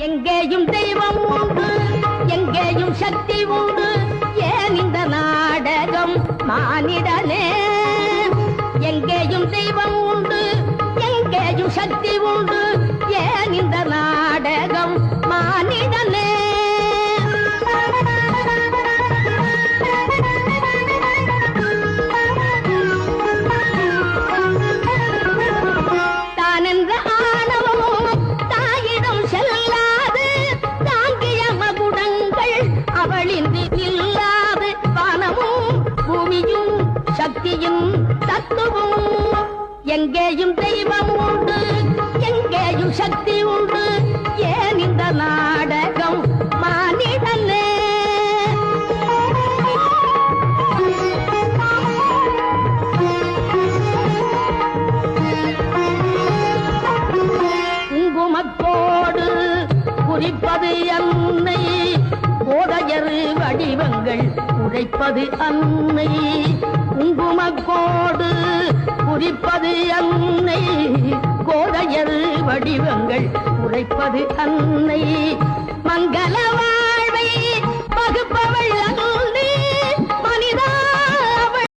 எங்கேயும் தெய்வம் உண்டு, எங்கேயும் சக்தி உண்டு, ஏன் இந்த நாடகம் மானிடனே? எங்கேயும் தெய்வம் உண்டு, எங்கேயும் சக்தி உண்டு, ஏன் இந்த நாடகம் மானிடனே? தானென்ற ஆணவமும் தாயிடம் செல்லாது, தாங்கிய மகுடங்கள் அவளின்றி இல்லாது, வானமும் பூமியும் சக்தியும் தத்துவம். எங்கேயும் தெய்வம் உண்டு, எங்கேயும் சக்தி உண்டு, ஏன் இந்த நாடகம் மானிடனே? குங்குமத்தோடு குறிப்பது அன்னை, கோதையர் வடிவங்கள் உரைப்பது அன்னை. குங்குமக்கோடு குறிப்பது அன்னை, கோதையர் வடிவங்கள் உரைப்பது அன்னை. மங்க